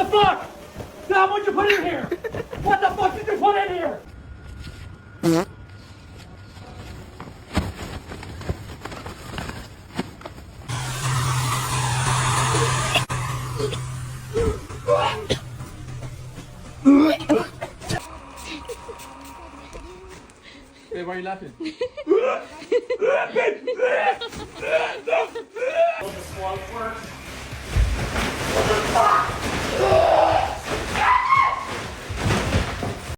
fuck? Dom, what'd you put in here? What the fuck did you put in here? Hey, why are you laughing? The swamp works.